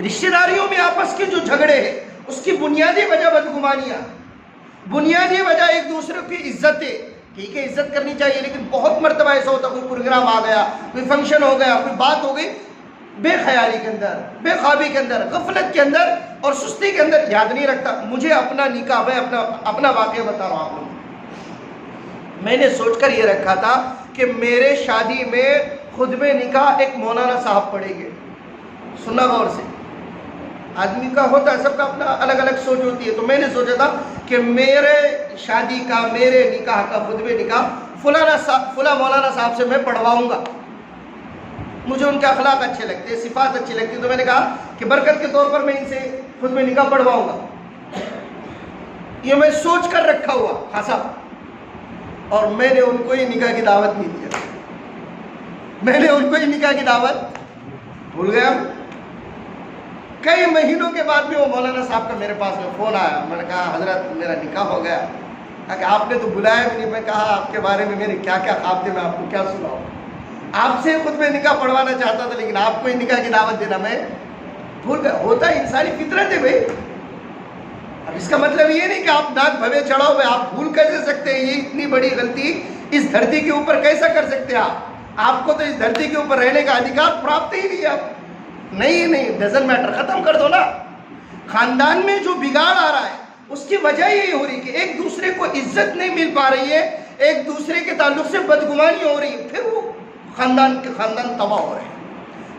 رشتہ داریوں میں آپس کے جو جھگڑے ہیں اس کی بنیادی وجہ بدگمانیاں، بنیادی وجہ ایک دوسرے کی عزت ہے۔ ٹھیک ہے، عزت کرنی چاہیے، لیکن بہت مرتبہ ایسا ہوتا، کوئی پروگرام آ گیا، کوئی فنکشن ہو گیا، کوئی بات ہو گئی، بے خیالی کے اندر، بے خوابی کے اندر، غفلت کے اندر اور سستی کے اندر، یاد نہیں رکھتا۔ مجھے اپنا نکاح، میں اپنا واقعہ بتا رہا ہوں آپ لوگوں۔ میں نے سوچ کر یہ رکھا تھا کہ میرے شادی میں خطبہ نکاح ایک مولانا صاحب پڑھیں گے۔ سننا غور سے، آدمی کا ہوتا ہے، سب کا اپنا الگ الگ سوچ ہوتی ہے، تو میں نے سوچا تھا کہ میرے شادی کا، میرے نکاح کا خطبہ نکاح فلاں مولانا صاحب سے میں پڑھواؤں گا۔ مجھے ان کے اخلاق اچھے لگتے، صفات اچھی لگتی، تو میں نے کہا کہ برکت کے طور پر میں ان سے خطبہ نکاح پڑھواؤں گا۔ یہ میں سوچ کر رکھا ہوا خاصا، اور میں نے ان کو ہی نکاح کی دعوت نہیں دیا، میں نے ان کو ہی نکاح کی دعوت بھول گیا۔ کئی مہینوں کے بعد میں وہ مولانا صاحب کا میرے پاس میں فون آیا، میں نے کہا حضرت میرا نکاح ہو گیا۔ کہا کہ آپ نے تو بلایا بھی نہیں۔ میں کہا آپ کے بارے میں میرے کیا کیا خواب تھے، میں آپ کو کیا سناؤں۔ آپ سے خود میں نکاح پڑھوانا چاہتا تھا، لیکن آپ کو ہی نکاح کی دعوت دینا میں بھول گیا۔ ہوتا ہے، انسانی فطرت ہے بھائی۔ اب اس کا مطلب یہ نہیں کہ آپ ناک بھوے چڑھاؤ ہوئے، آپ بھول کیسے سکتے ہیں؟ یہ اتنی بڑی غلطی اس دھرتی کے اوپر کیسا کر سکتے ہیں آپ کو تو اس دھرتی کے اوپر رہنے کا ادھیکار پراپت ہی نہیں ہے۔ آپ نہیں، ڈزنٹ میٹر، ختم کر دو نا۔ خاندان میں جو بگاڑ آ رہا ہے اس کی وجہ یہی ہو رہی کہ ایک دوسرے کو عزت نہیں مل پا رہی ہے، ایک دوسرے کے تعلق سے بدگمانی ہو رہی ہے، پھر وہ خاندان تباہ ہو رہے ہیں،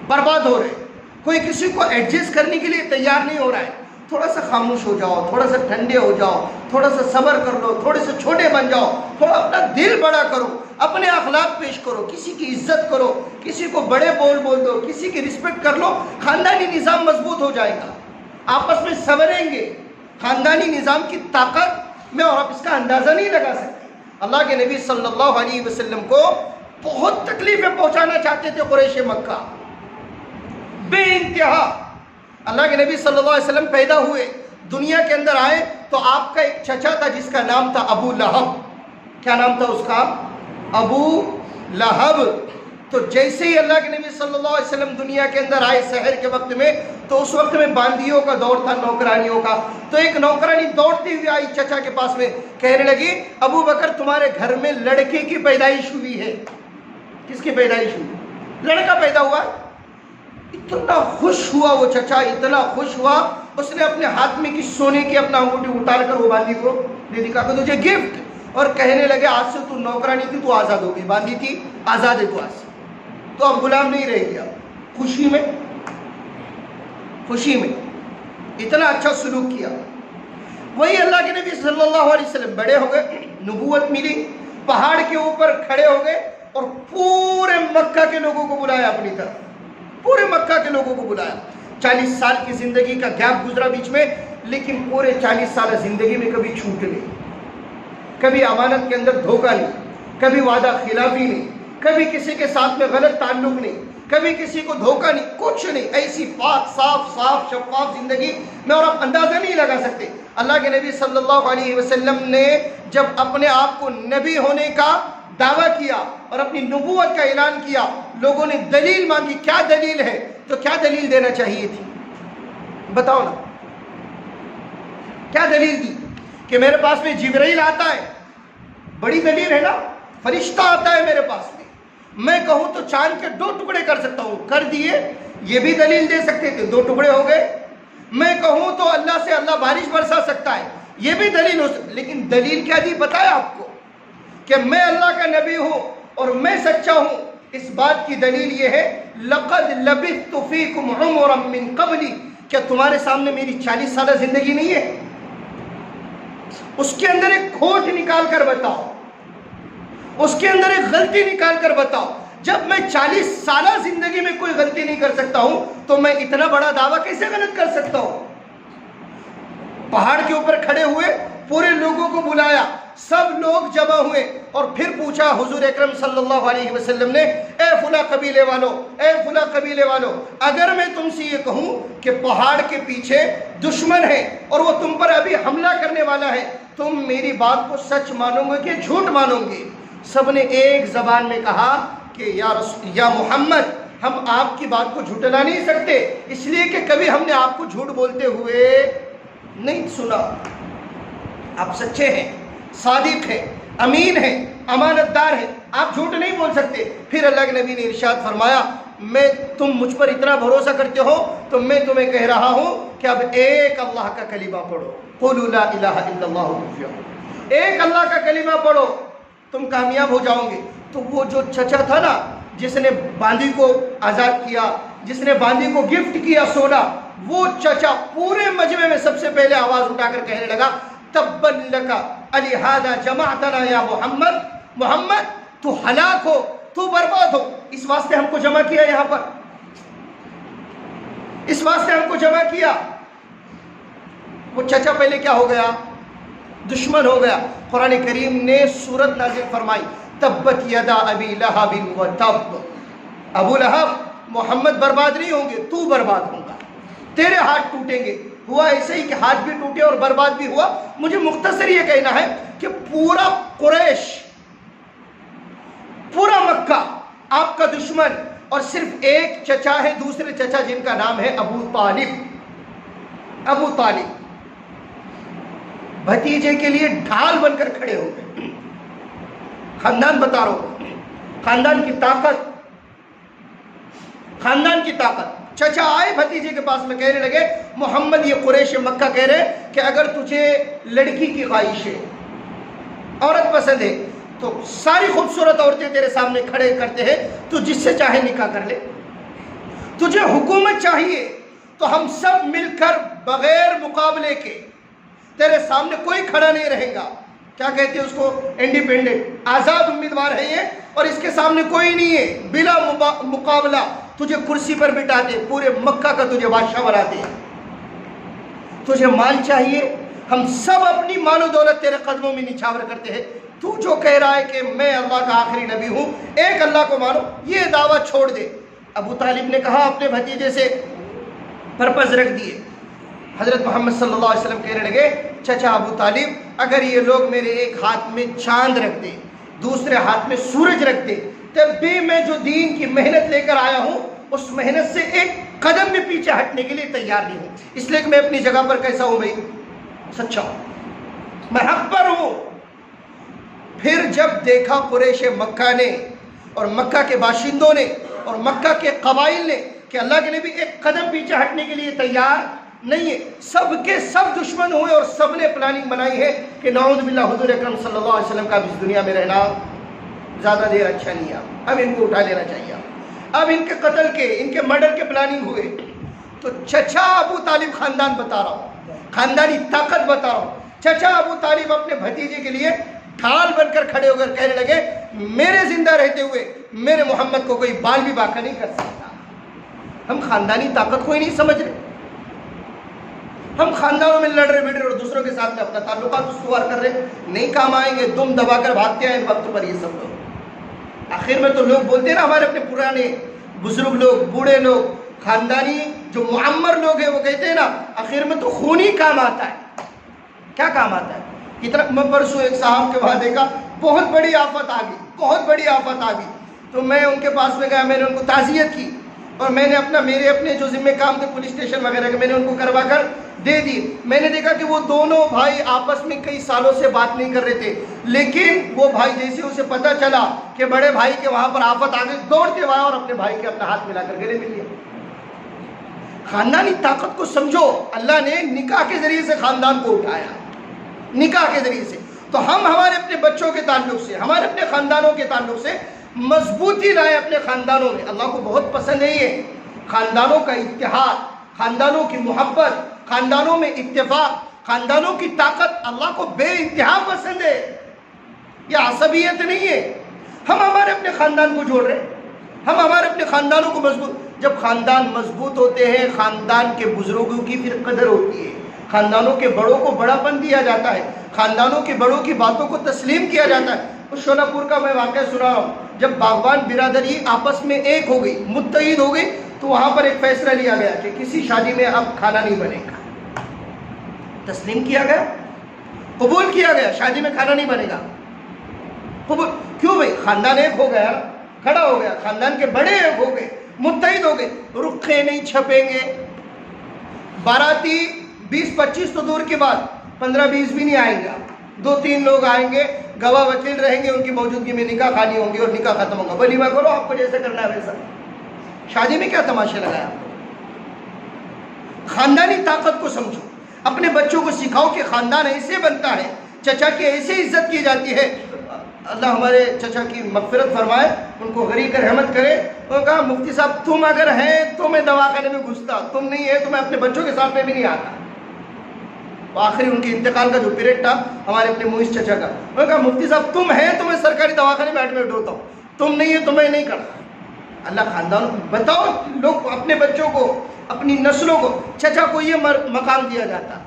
برباد ہو رہے ہیں۔ کوئی کسی کو ایڈجسٹ کرنے کے لیے تیار نہیں ہو رہا ہے۔ تھوڑا سا خاموش ہو جاؤ، تھوڑا سا ٹھنڈے ہو جاؤ، تھوڑا سا صبر کر لو، تھوڑے سے چھوٹے بن جاؤ، تھوڑا اپنا دل بڑا کرو، اپنے اخلاق پیش کرو، کسی کی عزت کرو، کسی کو بڑے بول دو، کسی کی رسپیکٹ کر لو، خاندانی نظام مضبوط ہو جائے گا، آپس میں سنوریں گے۔ خاندانی نظام کی طاقت میں اور آپ اس کا اندازہ نہیں لگا سکتے۔ اللہ کے نبی صلی اللہ علیہ وسلم کو بہت تکلیفیں پہنچانا چاہتے تھے قریش مکہ، بے انتہا۔ اللہ کے نبی صلی اللہ علیہ وسلم پیدا ہوئے، دنیا کے اندر آئے تو آپ کا ایک چچا تھا جس کا نام تھا ابو لہب۔ کیا نام تھا اس کا؟ ابو لہب۔ تو جیسے ہی اللہ کے نبی صلی اللہ علیہ وسلم دنیا کے اندر آئے سحر کے وقت میں، تو اس وقت میں باندیوں کا دور تھا، نوکرانیوں کا۔ تو ایک نوکرانی دوڑتی ہوئی آئی چچا کے پاس میں، کہنے لگی ابو بکر تمہارے گھر میں لڑکے کی پیدائش ہوئی ہے۔ کس کی پیدائش ہوئی؟ لڑکا پیدا ہوا۔ اتنا خوش ہوا وہ چچا، اتنا خوش ہوا، اس نے اپنے ہاتھ میں کی سونے کی اپنا انگوٹھی اتار کر وہ باندی کو دے دی، کہا کہ تجھے گفٹ، اور کہنے لگے آج سے تو نوکرانی تھی تو آزاد ہو گئی، باندی تھی آزاد ہے تو آج سے، تو اب غلام نہیں رہے گیا۔ خوشی میں اتنا اچھا سلوک کیا۔ وہی اللہ کے نبی صلی اللہ علیہ وسلم بڑے ہو گئے، نبوت ملی، پہاڑ کے اوپر کھڑے ہو گئے اور پورے مکہ کے لوگوں کو بلایا اپنی طرف، پورے مکہ کے لوگوں کو بلایا۔ 40 سال کی زندگی کا گیپ گزرا بیچ میں، لیکن پورے 40 سال زندگی میں کبھی چھوٹ نہیں، کبھی امانت کے اندر دھوکہ نہیں، کبھی وعدہ خلافی نہیں، کبھی کسی کے ساتھ میں غلط تعلق نہیں، کبھی کسی کو دھوکہ نہیں، کچھ نہیں۔ ایسی پاک صاف شفاف زندگی میں اور آپ اندازہ نہیں لگا سکتے۔ اللہ کے نبی صلی اللہ علیہ وسلم نے جب اپنے آپ کو نبی ہونے کا دعویٰ کیا اور اپنی نبوت کا اعلان کیا، لوگوں نے دلیل مانگی، کیا دلیل ہے؟ تو کیا دلیل دینا چاہیے تھی؟ بتاؤ نا، کیا دلیل دی؟ کہ میرے پاس میں جبرائیل آتا ہے، بڑی دلیل ہے نا، فرشتہ آتا ہے میرے پاس میں کہوں تو چاند کے 2 ٹکڑے کر سکتا ہوں، کر دیے، یہ بھی دلیل دے سکتے تھے، 2 ٹکڑے ہو گئے۔ میں کہوں تو اللہ سے اللہ بارش برسا سکتا ہے، یہ بھی دلیل ہو سکتا، لیکن دلیل کیا دی بتایا آپ کو؟ کہ میں اللہ کا نبی ہوں اور میں سچا ہوں۔ اس بات کی دلیل یہ ہے لَقَدْ لَبِثْتُ فِيكُمْ عُمُرًا مِّن قَبْلِ، کیا تمہارے سامنے میری 40 سالہ زندگی نہیں ہے؟ اس کے اندر ایک کھوٹ نکال کر بتاؤ، اس کے اندر ایک غلطی نکال کر بتاؤ۔ جب میں 40 سالہ زندگی میں کوئی غلطی نہیں کر سکتا ہوں تو میں اتنا بڑا دعویٰ کیسے غلط کر سکتا ہوں؟ پہاڑ کے اوپر کھڑے ہوئے، پورے لوگوں کو بلایا، سب لوگ جمع ہوئے اور پھر پوچھا حضور اکرم صلی اللہ علیہ وسلم نے، اے فلاں قبیلے والوں، اے فلاں قبیلے والوں، اگر میں تم سے یہ کہوں کہ پہاڑ کے پیچھے دشمن ہے اور وہ تم پر ابھی حملہ کرنے والا ہے، تم میری بات کو سچ مانو گے کہ جھوٹ مانو گے؟ سب نے ایک زبان میں کہا کہ یا محمد، ہم آپ کی بات کو جھٹلا نہیں سکتے، اس لیے کہ کبھی ہم نے آپ کو جھوٹ بولتے ہوئے نہیں سنا۔ آپ سچے ہیں، صادق ہیں، امین ہیں، امانت دار ہیں، آپ جھوٹ نہیں بول سکتے۔ پھر اللہ کے نبی نے ارشاد فرمایا، تم مجھ پر اتنا بھروسہ کرتے ہو تو میں تمہیں کہہ رہا ہوں کہ اب ایک اللہ کا کلمہ پڑھو، قولوا لا الہ الا اللہ تفلحوا، ایک اللہ کا کلمہ پڑھو، تم کامیاب ہو جاؤ گے۔ تو وہ جو چچا تھا نا، جس نے باندی کو آزاد کیا، جس نے باندی کو گفٹ کیا سونا، وہ چچا پورے مجمع میں سب سے پہلے آواز اٹھا کر کہنے لگا، تبن لک الہذا جمعتنا یا محمد، محمد تو ہلاک ہو، تو برباد ہو، اس واسطے ہم کو جمع کیا یہاں پر، اس واسطے ہم کو جمع کیا۔ وہ چچا پہلے کیا ہو گیا؟ دشمن ہو گیا۔ قرآن کریم نے سورت نازل فرمائی، تبت یدا ابی لہب وتب، ابو لہب، محمد برباد نہیں ہوں گے، تو برباد ہوگا، تیرے ہاتھ ٹوٹیں گے۔ ہوا ایسے ہی کہ ہاتھ بھی ٹوٹے اور برباد بھی ہوا۔ مجھے مختصر یہ کہنا ہے کہ پورا قریش، پورا مکہ آپ کا دشمن، اور صرف ایک چچا ہے، دوسرے چچا جن کا نام ہے ابو طالب۔ ابو طالب بھتیجے کے لیے ڈھال بن کر کھڑے ہو گئے۔ خاندان بتا رہا ہوں، خاندان کی طاقت، خاندان کی طاقت۔ چچا آئے بھتیجے کے پاس میں، کہنے لگے، محمد یہ قریش مکہ کہہ رہے کہ اگر تجھے لڑکی کی خواہش ہے، عورت پسند ہے، تو ساری خوبصورت عورتیں تیرے سامنے کھڑے کرتے ہیں، تو جس سے چاہے نکاح کر لے۔ تجھے حکومت چاہیے تو ہم سب مل کر بغیر مقابلے کے، تیرے سامنے کوئی کھڑا نہیں رہے گا، کیا کہتے ہیں اس کو، انڈیپینڈنٹ، آزاد امیدوار ہے یہ، اور اس کے سامنے کوئی نہیں ہے، بلا مقابلہ تجھے کرسی پر بٹھا دے، پورے مکہ کا تجھے بادشاہ بنا دے۔ تجھے مال چاہیے، ہم سب اپنی مال و دولت تیرے قدموں میں نچھاور کرتے ہیں، تو جو کہہ رہا ہے کہ میں اللہ کا آخری نبی ہوں، ایک اللہ کو مانو، یہ دعویٰ چھوڑ دے۔ ابو طالب نے کہا اپنے بھتیجے سے، پرپز رکھ دیے۔ حضرت محمد صلی اللہ علیہ وسلم کہنے لگے، چچا ابو طالب، اگر یہ لوگ میرے ایک ہاتھ میں چاند رکھ دے، دوسرے ہاتھ میں سورج رکھ دے، تب بھی میں جو دین کی محنت لے کر آیا ہوں، اس محنت سے ایک قدم بھی پیچھے ہٹنے کے لیے تیار نہیں ہوں، اس لیے کہ میں اپنی جگہ پر کیسا ہوں بھائی، سچا ہوں، میں حق پر ہوں۔ پھر جب دیکھا قریش مکہ نے اور مکہ کے باشندوں نے اور مکہ کے قبائل نے کہ اللہ کے نبی ایک قدم پیچھے ہٹنے کے لیے تیار نہیں ہے، سب کے سب دشمن ہوئے اور سب نے پلاننگ بنائی ہے کہ نعوذ باللہ حضور اکرم صلی اللہ علیہ وسلم کا اس دنیا میں رہنا زیادہ دیر اچھا نہیں ہے، اب ان کو اٹھا لینا چاہیے۔ اب ان کے قتل کے، ان کے مرڈر کے پلاننگ ہوئے۔ تو چچا ابو طالب، خاندان بتا رہا ہوں، خاندانی طاقت بتا رہا ہوں، چچا ابو طالب اپنے بھتیجے کے لیے ڈھال بن کر کھڑے ہو کر کہنے لگے، میرے زندہ رہتے ہوئے میرے محمد کو کوئی بال بھی باقی نہیں کر سکتا۔ ہم خاندانی طاقت کو ہی نہیں سمجھ رہے، ہم خاندانوں میں لڑ رہے بیٹھ رہے اور دوسروں کے ساتھ میں اپنا تعلقات استوار کر رہے، نہیں کام آئیں گے، دم دبا کر بھاگتے ہیں وقت پر یہ سب لوگ۔ آخر میں تو لوگ بولتے ہیں نا، ہمارے اپنے پرانے بزرگ لوگ، بوڑھے لوگ، خاندانی جو معمر لوگ ہیں، وہ کہتے ہیں نا، آخر میں تو خون ہی کام آتا ہے۔ کیا کام آتا ہے؟ اتنا میں پرسوں ایک صاحب کے وہاں دیکھا، بہت بڑی آفت آ گئی، بہت بڑی آفت آ گئی، تو میں ان کے پاس میں گیا، میں نے ان کو تعزیت کی، اور میں نے میرے اپنے جو ذمہ کام تھے پولیس اسٹیشن وغیرہ کے، میں نے ان کو کروا کر دے دی۔ میں نے دیکھا کہ وہ دونوں بھائی آپس میں کئی سالوں سے بات نہیں کر رہے تھے، لیکن وہ بھائی جیسے اسے پتہ چلا کہ بڑے بھائی کے وہاں پر آفت آ گئی، دوڑتے آیا اور اپنے بھائی کے اپنا ہاتھ ملا کر گلے مل لیا۔ خاندانی طاقت کو سمجھو، اللہ نے نکاح کے ذریعے سے خاندان کو اٹھایا، نکاح کے ذریعے سے۔ تو ہم ہمارے اپنے بچوں کے تعلق سے، ہمارے اپنے خاندانوں کے تعلق سے مضبوطی لائے اپنے خاندانوں میں۔ اللہ کو بہت پسند ہے یہ خاندانوں کا اتحاد، خاندانوں کی محبت، خاندانوں میں اتفاق، خاندانوں کی طاقت اللہ کو بے انتہا پسند ہے۔ یہ عصبیت نہیں ہے، ہم ہمارے اپنے خاندان کو جوڑ رہے ہیں، ہم ہمارے اپنے خاندانوں کو مضبوط۔ جب خاندان مضبوط ہوتے ہیں، خاندان کے بزرگوں کی پھر قدر ہوتی ہے، خاندانوں کے بڑوں کو بڑاپن دیا جاتا ہے، خاندانوں کے بڑوں کی باتوں کو تسلیم کیا جاتا ہے۔ اس شولہ پور کا میں واقعہ سنا رہا ہوں، جب باغبان برادری آپس میں ایک ہو گئی، متحد ہو گئی، تو وہاں پر ایک فیصلہ لیا گیا کہ کسی شادی میں اب کھانا نہیں بنے گا۔ تسلیم کیا گیا، قبول کیا گیا، شادی میں کھانا نہیں بنے گا۔ قبول کیوں بھائی؟ خاندان ایک ہو گیا، کھڑا ہو گیا، خاندان کے بڑے ایک ہو گئے، متحد ہو گئے۔ رخے نہیں چھپیں گے، باراتی 20-25 تو دور کی بات، 15-20 بھی نہیں آئیں گے، 2-3 لوگ آئیں گے، گواہ وکیل رہیں گے، ان کی موجودگی میں نکاح خانی ہوں گی اور نکاح ختم ہوگا۔ ولیمہ کرو، آپ کو جیسے کرنا ہے ویسا۔ شادی میں کیا تماشے لگایا؟ خاندانی طاقت کو سمجھو، اپنے بچوں کو سکھاؤ کہ خاندان ایسے بنتا ہے، چچا کی ایسے عزت کی جاتی ہے۔ اللہ ہمارے چچا کی مغفرت فرمائے، ان کو غریق رحمت کرے۔ انہوں نے کہا مفتی صاحب تم اگر ہیں تو میں دواخانے میں گھستا، تم نہیں ہے تو میں اپنے بچوں کے ساتھ میں بھی نہیں آتا۔ آخری ان کے انتقال کا جو پیریڈ تھا ہمارے اپنے موئس چچا کا، انہوں نے کہا مفتی صاحب تم ہیں تو میں سرکاری دواخانے میں ایڈمٹ ہوتا ہوں، تم نہیں ہے تو میں نہیں کرتا۔ اللہ خاندان بتاؤ، لوگ اپنے بچوں کو، اپنی نسلوں کو، چچا کو یہ مقام دیا جاتا،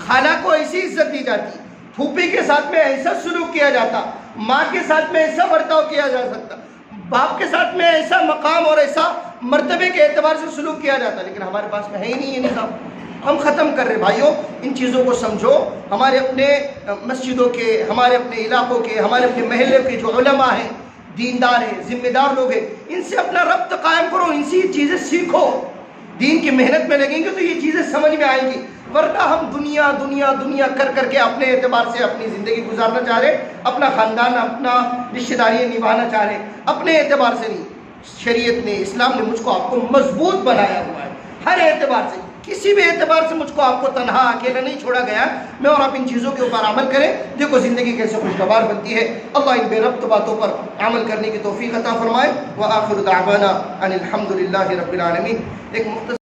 خالہ کو ایسی عزت دی جاتی، پھوپھی کے ساتھ میں ایسا سلوک کیا جاتا، ماں کے ساتھ میں ایسا برتاؤ کیا جا سکتا، باپ کے ساتھ میں ایسا مقام اور ایسا مرتبے کے اعتبار سے سلوک کیا جاتا، لیکن ہمارے پاس میں ہے ہی نہیں یہ نظام۔ ہم ختم کر رہے۔ بھائیوں ان چیزوں کو سمجھو، ہمارے اپنے مسجدوں کے، ہمارے اپنے علاقوں کے، ہمارے اپنے محلے کے جو علماء ہیں، دیندار ہیں، ذمہ دار لوگ ہیں، ان سے اپنا ربط قائم کرو، ان سے یہ چیزیں سیکھو۔ دین کی محنت میں لگیں گے تو یہ چیزیں سمجھ میں آئیں گی، ورنہ ہم دنیا دنیا دنیا کر کے اپنے اعتبار سے اپنی زندگی گزارنا چاہ رہے، اپنا خاندان، اپنا رشتہ داریاں نبھانا چاہ رہے، اپنے اعتبار سے نہیں۔ شریعت نے، اسلام نے مجھ کو آپ کو مضبوط بنایا ہوا ہے، ہر اعتبار سے، کسی بھی اعتبار سے مجھ کو آپ کو تنہا اکیلا نہیں چھوڑا گیا۔ میں اور آپ ان چیزوں کے اوپر عمل کریں، دیکھو زندگی کیسے خوشگوار بنتی ہے۔ اللہ ان بے ربط باتوں پر عمل کرنے کی توفیق عطا فرمائے۔ وآخر دعوانا ان الحمد للہ رب العالمین۔ ایک مختصر